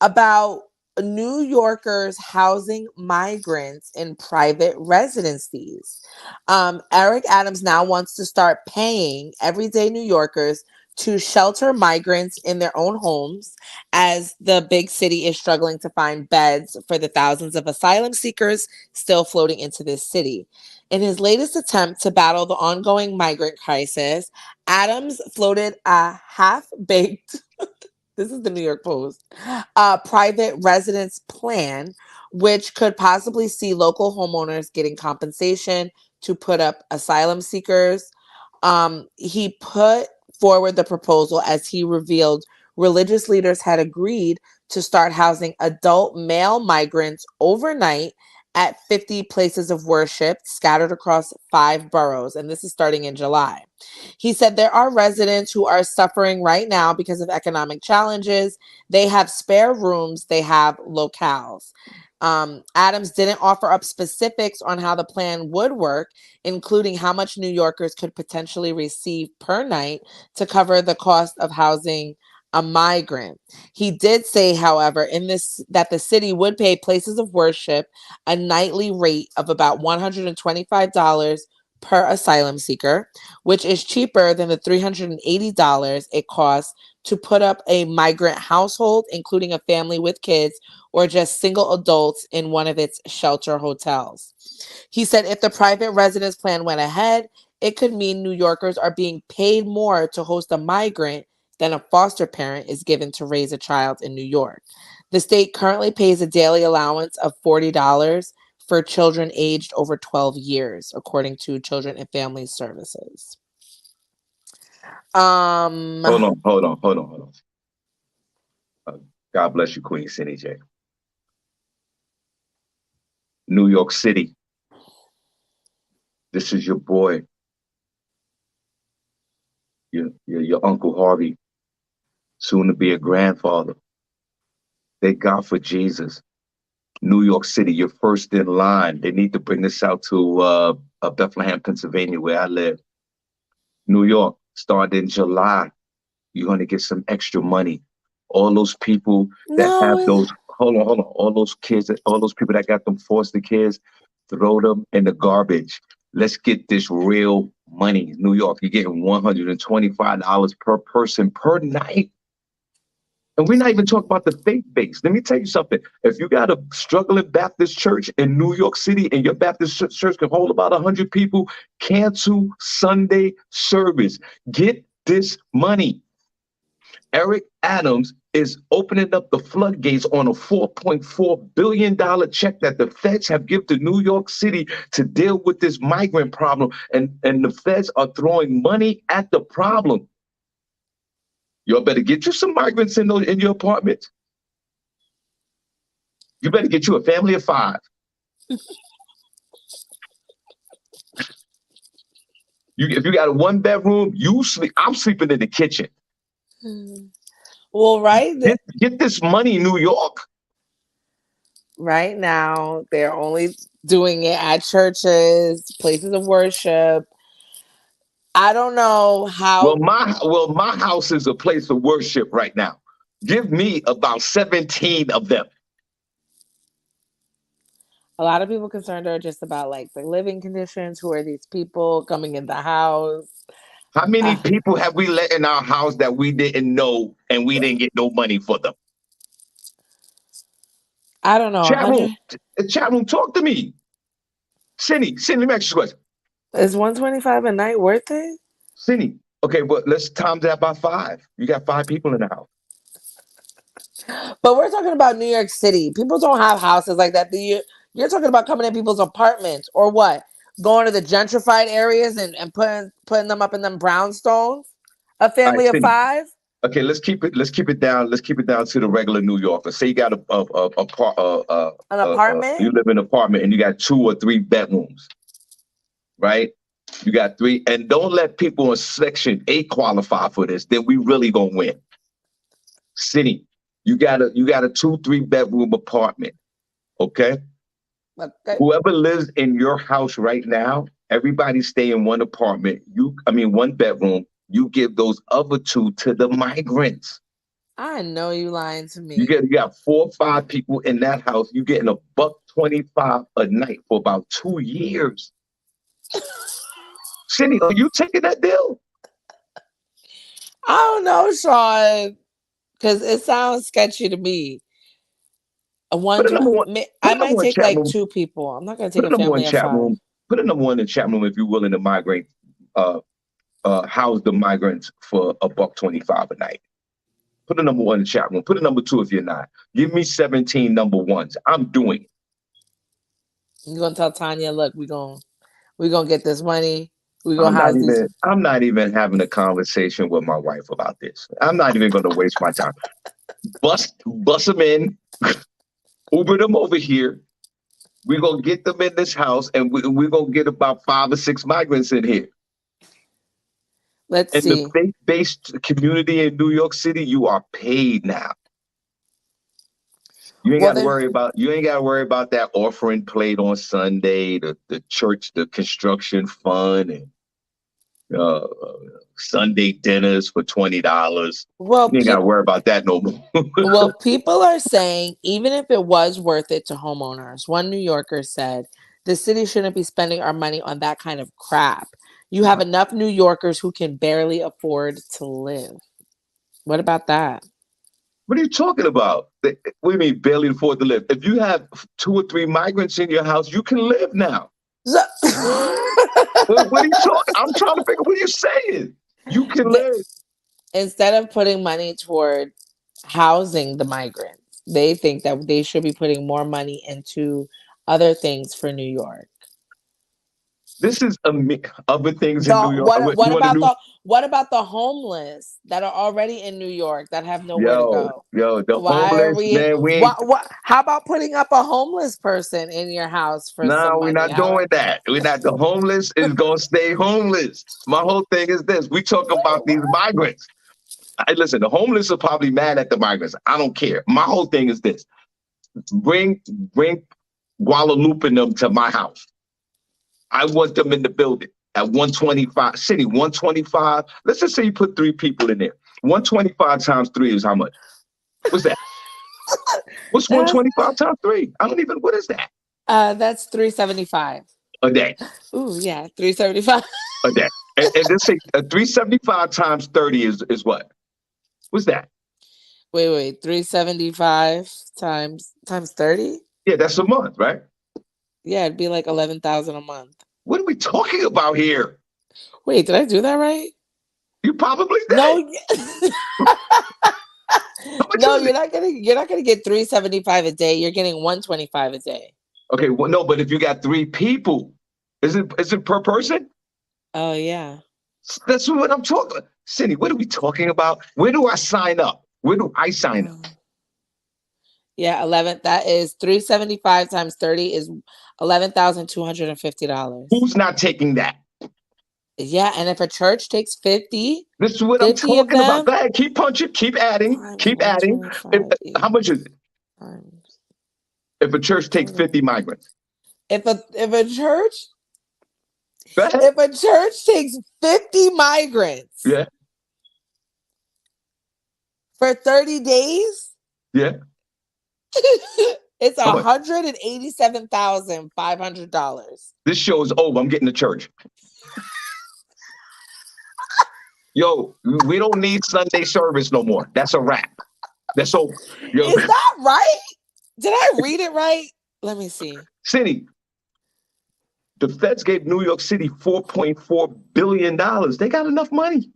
about New Yorkers housing migrants in private residencies. Eric Adams now wants to start paying everyday New Yorkers to shelter migrants in their own homes, as the big city is struggling to find beds for the thousands of asylum seekers still floating into this city. In his latest attempt to battle the ongoing migrant crisis, Adams floated a half-baked, this is the New York Post, private residence plan, which could possibly see local homeowners getting compensation to put up asylum seekers. He put forward the proposal as he revealed religious leaders had agreed to start housing adult male migrants overnight at 50 places of worship scattered across 5 boroughs. And this is starting in July. He said there are residents who are suffering right now because of economic challenges. They have spare rooms, they have locales. Adams didn't offer up specifics on how the plan would work, including how much New Yorkers could potentially receive per night to cover the cost of housing a migrant. He did say, however, in this that the city would pay places of worship a nightly rate of about $125 per asylum seeker, which is cheaper than the $380 it costs to put up a migrant household, including a family with kids or just single adults in one of its shelter hotels. He said if the private residence plan went ahead, it could mean New Yorkers are being paid more to host a migrant than a foster parent is given to raise a child in New York. The state currently pays a daily allowance of $40 for children aged over 12 years, according to Children and Family Services. Um, Hold on. God bless you, Queen SennyJ. New York City. This is your boy, your Uncle Harvey, soon to be a grandfather. Thank God for Jesus. New York City, you're first in line. They need to bring this out to Bethlehem, Pennsylvania, where I live. New York, starting in July, you're going to get some extra money. All those people that have No, those, hold on, all those kids, all those people that got them foster kids, throw them in the garbage. Let's get this real money. New York, you're getting $125 per person per night. And we're not even talking about the faith base. Let me tell you something. If you got a struggling Baptist church in New York City and your Baptist church can hold about 100 people, cancel Sunday service. Get this money. Eric Adams is opening up the floodgates on a $4.4 billion check that the feds have given to New York City to deal with this migrant problem. And the feds are throwing money at the problem. Y'all better get you some migrants in your apartments. You better get you a family of 5. If you got a 1-bedroom, you sleep. I'm sleeping in the kitchen. Well, Get this money, New York. Right now, they're only doing it at churches, places of worship. I don't know how. Well, my house is a place of worship right now. Give me about 17 of them. A lot of people concerned are just about like the living conditions. Who are these people coming in the house? How many people have we let in our house that we didn't know and we didn't get no money for them? I don't know. Chat room, talk to me. Cindy, let me ask you a question. Is 125 a night worth it? Cindy, okay, but let's times that by 5. You got 5 people in the house. But we're talking about New York City. People don't have houses like that. You're talking about coming in people's apartments or what? Going to the gentrified areas and putting them up in them brownstones? A All right, family of Cindy. 5? Okay, let's keep it down. Let's keep it down to the regular New Yorker. Say you got an apartment. You live in an apartment and you got 2 or 3 bedrooms, right? You got 3, and don't let people in Section 8 qualify for this. Then we really gonna win. City, you got a 2-3 bedroom apartment, okay? Whoever lives in your house right now, everybody stay in one apartment. 1 bedroom. You give those other 2 to the migrants. I know you lying to me. You got 4 or 5 people in that house. You getting $1.25 a night for about 2 years. Cindy, are you taking that deal? I don't know, Shawn, because it sounds sketchy to me. I might take like 2 people. I'm not gonna take a family of 5. Put a number 1 in the chat room if you're willing to migrate. House the migrants for $1.25 a night. Put a number 1 in the chat room. Put a number 2 if you're not. Give me 17 number 1s. I'm doing it. You're gonna tell Tanya, look, we're gonna get this money. We're gonna house these. I'm not even having a conversation with my wife about this. I'm not even gonna waste my time. Bust them in, Uber them over here. We're gonna get them in this house, and we're gonna get about 5 or 6 migrants in here. Let's see. In the faith-based community in New York City, you are paid now. You ain't got to worry about that offering plate on Sunday, the church, the construction fund, and Sunday dinners for $20. Well, you ain't got to worry about that no more. Well, people are saying even if it was worth it to homeowners, one New Yorker said, the city shouldn't be spending our money on that kind of crap. You have enough New Yorkers who can barely afford to live. What about that? What are you talking about? What do you mean barely afford to live? If you have 2 or 3 migrants in your house, you can live now. What are you talking? I'm trying to figure. What are you saying? You can live. Instead of putting money toward housing the migrants, they think that they should be putting more money into other things for New York. This is other things in New York. What about the homeless that are already in New York that have nowhere to Yo, go? yo, the Why are homeless, we? man, we ain't, What? How about putting up a homeless person in your house for nah, some we're money? not How? doing that. We're not, the homeless is going to stay homeless. My whole thing is this. We talk Wait, about these migrants. Listen, the homeless are probably mad at the migrants. I don't care. My whole thing is this. Bring Guadalupe and them to my house. I want them in the building at 125. City, 125. Let's just say you put 3 people in there. 125 times 3 is how much? What's that? What's That's 125 times 3? I don't even, what is that? that's 375. A day. Ooh, yeah, 375. A day. And let's say 375 times 30 is what? What's that? Wait, 375 times 30? Yeah, that's a month, right? Yeah, it'd be like 11,000 a month. What are we talking about here? Wait, did I do that right? You probably did. No. How much No, is it? you're not gonna get 375 a day. You're getting 125 a day. Okay, well, no, but if you got 3 people, is it per person? Oh yeah. That's what I'm talking about. Cindy, what are we talking about? Where do I sign up? Where do I sign up? Yeah, 11. That is 375 times 30 is $11,250. Who's not taking that? Yeah, and if a church takes 50, This is what I'm 50 of talking about. them Go ahead, keep punching, keep adding, times keep adding. 125 How much is it times if a church takes 50 migrants? if a church Go ahead. if a church takes 50 migrants Yeah, for 30 days, yeah. it's How much? $187,500. This show is over. I'm getting to church. Yo, we don't need Sunday service no more. That's a wrap. That's over. Yo, Is that right? Did I read it right? Let me see. City, the feds gave New York City $4.4 billion. They got enough money.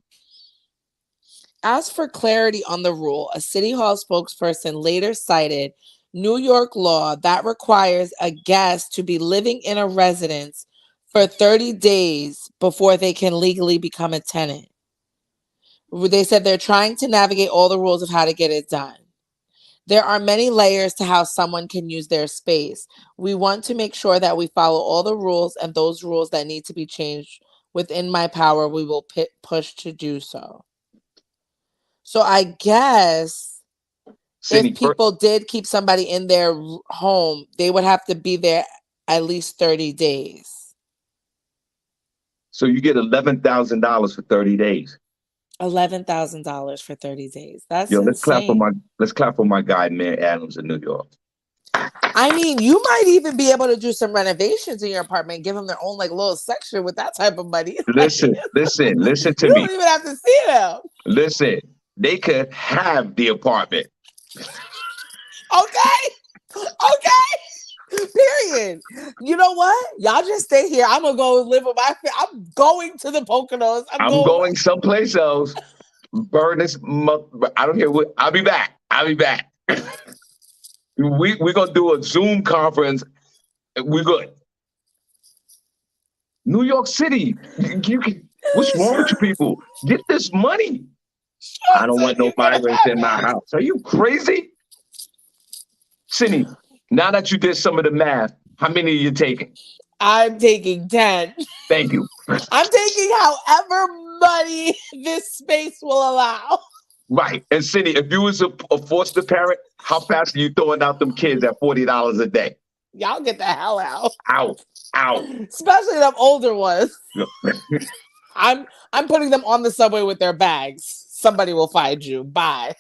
As for clarity on the rule, a City Hall spokesperson later cited New York law that requires a guest to be living in a residence for 30 days before they can legally become a tenant. They said they're trying to navigate all the rules of how to get it done. There are many layers to how someone can use their space. We want to make sure that we follow all the rules, and those rules that need to be changed within my power, we will push to do so. So I guess Cindy, if people did keep somebody in their home, they would have to be there at least 30 days. so you get $11,000 for 30 days. $11,000 for 30 days. That's Yo, insane. let's clap for my guy, Mayor Adams in New York. I mean, you might even be able to do some renovations in your apartment, give them their own like little section with that type of money. Listen to You me. don't even have to see them. Listen, they could have the apartment. Okay. Period. You know what? Y'all just stay here. I'm gonna go live with my family. I'm going to the Poconos. I'm going someplace else. Burn this. I don't care what. I'll be back. We're gonna do a Zoom conference. We're good. New York City. What's wrong with you people? Get this money. I don't want no migrants in my house. Are you crazy? Cindy, now that you did some of the math, how many are you taking? I'm taking 10. Thank you. I'm taking however money this space will allow. Right. And Cindy, if you was a foster parent, how fast are you throwing out them kids at $40 a day? Y'all get the hell out. Out. Especially them older ones. I'm putting them on the subway with their bags. Somebody will find you. Bye.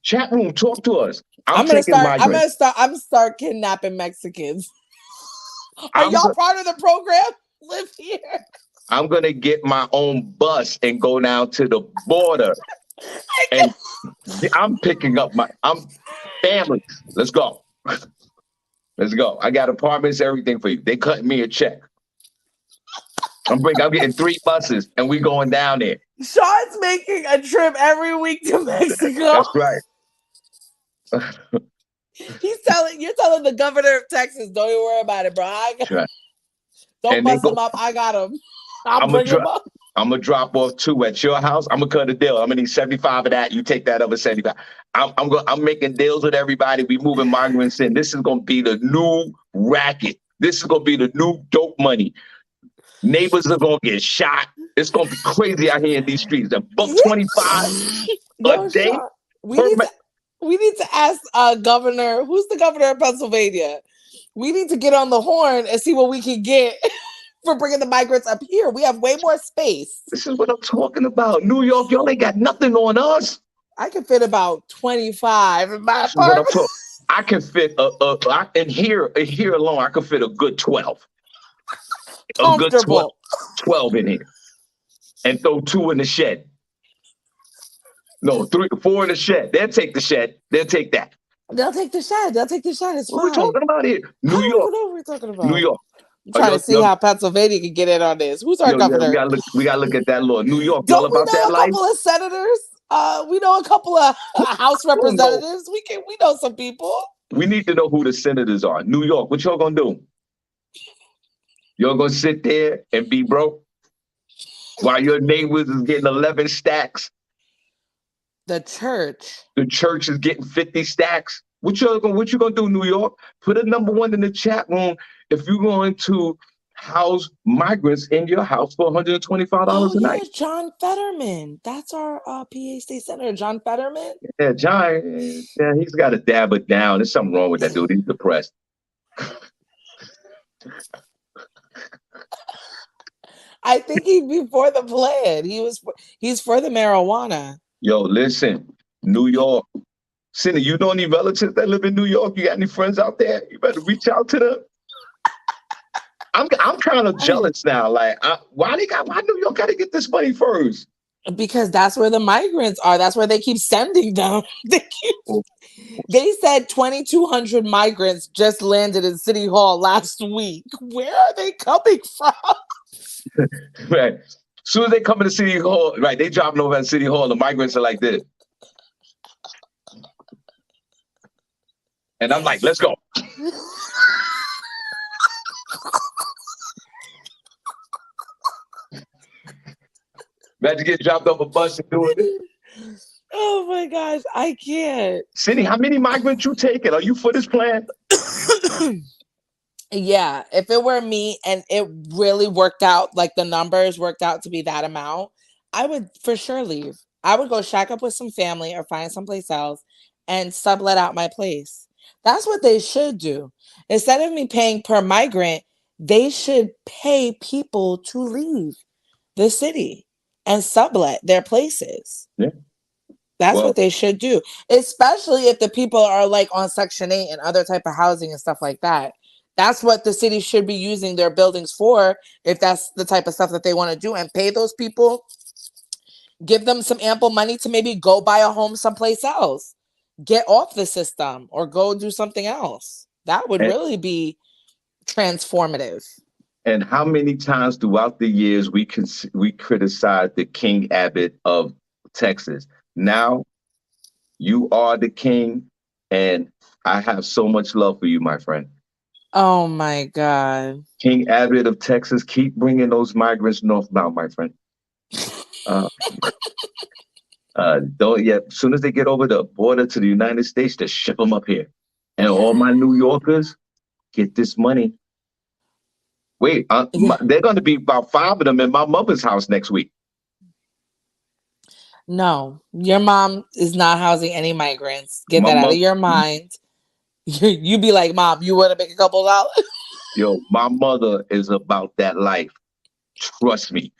Chat room, talk to us. I'm gonna start kidnapping Mexicans. Are y'all part of the program? Live here. I'm gonna get my own bus and go down to the border. And I'm picking up I'm families. Let's go. Let's go. I got apartments, everything for you. They cut me a check. I'm getting 3 buses and we going down there. Sean's making a trip every week to Mexico. That's right. You're telling the governor of Texas, don't even worry about it, bro. Don't bust him up. I got him. I'll bring him up. I'm gonna drop off 2 at your house. I'm gonna cut a deal. I'm gonna need 75 of that. You take that other 75. I'm making deals with everybody. We moving migrants in. This is gonna be the new racket. This is gonna be the new dope money. Neighbors are gonna get shot. It's gonna be crazy out here in these streets. A buck 25 a Yo, day Sean, we per need to we need to ask Governor, who's the governor of Pennsylvania? We need to get on the horn and see what we can get for bringing the migrants up here. We have way more space. This is what I'm talking about. New York, y'all ain't got nothing on us. I can fit about 25 in my This is what I'm apartment. talking. I can fit in here alone. I can fit a good 12. A good 12 in here, and throw 2 in the shed. No, 4 in the shed. They'll take the shed. They'll take that. They'll take the shed. They'll take the shed. It's What fine. we talking about here? New I don't York. even know what we're talking about. New York. I'm trying to see how Pennsylvania can get in on this. Who's our governor? We gotta look at that law. New York. Don't Y'all we about know that a life? couple of senators? We know a couple of House representatives. We know some people. We need to know who the senators are. New York. What y'all gonna do? Y'all gonna sit there and be broke while your neighbors is getting 11 stacks? The church is getting 50 stacks. What you gonna do, New York? Put a number 1 in the chat room if you're going to house migrants in your house for $125 a night. John Fetterman. That's our PA state senator, John Fetterman. Yeah, John. Yeah, he's got to dab it down. There's something wrong with that dude. He's depressed. I think he'd be for the plan. He's for the marijuana. Yo, listen, New York. Cindy, you know any relatives that live in New York? You got any friends out there? You better reach out to them. I'm kind of jealous now. Like, why New York got to get this money first? Because that's where the migrants are. That's where they keep sending them. They said 2,200 migrants just landed in City Hall last week. Where are they coming from? Right. As soon as they come into City Hall, right, they dropping over at City Hall. The migrants are like this. And I'm like, let's go. Imagine get dropped off a bus and doing it. Oh my gosh, I can't. Cindy, how many migrants you taking? Are you for this plan? Yeah, if it were me and it really worked out, like the numbers worked out to be that amount, I would for sure leave. I would go shack up with some family or find someplace else and sublet out my place. That's what they should do. Instead of me paying per migrant, they should pay people to leave the city and sublet their places. Yeah. That's what they should do, especially if the people are like on Section 8 and other type of housing and stuff like that. That's what the city should be using their buildings for, if that's the type of stuff that they want to do, and pay those people, give them some ample money to maybe go buy a home someplace else, get off the system, or go do something else. That would really be transformative. And how many times throughout the years we criticized the King Abbott of Texas? Now you are the king, and I have so much love for you, my friend. Oh my God. King Abbott of Texas, keep bringing those migrants northbound, my friend. Don't yet. As soon as they get over the border to the United States, just ship them up here. And all my New Yorkers, get this money. Wait, they're going to be about 5 of them in my mother's house next week. No, your mom is not housing any migrants. Get that out of your mind. You be like, Mom, you want to make a couple dollars? Yo, my mother is about that life. Trust me.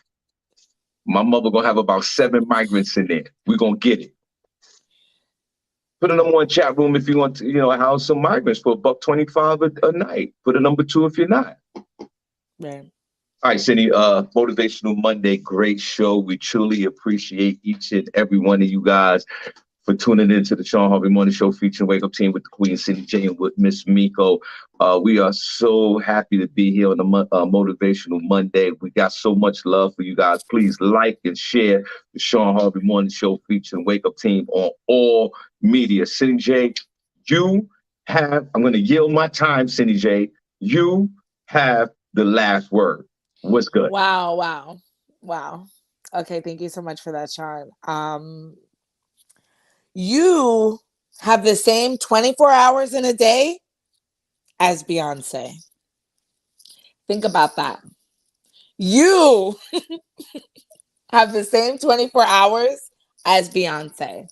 My mother gonna have about 7 migrants in there. We're gonna get it. Put a number 1 chat room if you want to, house some migrants for $125 a night. Put a number 2 if you're not. Right. All right, Cindy, Motivational Monday, great show. We truly appreciate each and every one of you guys for tuning into the Shawn Harvey Morning Show featuring Wake Up Team with the Queen, SennyJ and Miss Miko. We are so happy to be here on the Motivational Monday. We got so much love for you guys. Please like and share the Shawn Harvey Morning Show featuring Wake Up Team on all media. SennyJ, I'm going to yield my time, SennyJ. You have the last word. What's good? Wow. Okay, thank you so much for that, Shawn. You have the same 24 hours in a day as Beyonce. Think about that. You have the same 24 hours as Beyonce.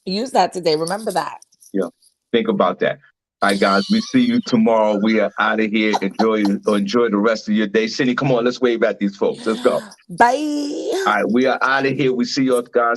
Use that today. Remember that. Yeah. Think about that. All right, guys. We see you tomorrow. We are out of here. Enjoy the rest of your day. Cindy, come on, let's wave at these folks. Let's go. Bye. All right, we are out of here. We see you guys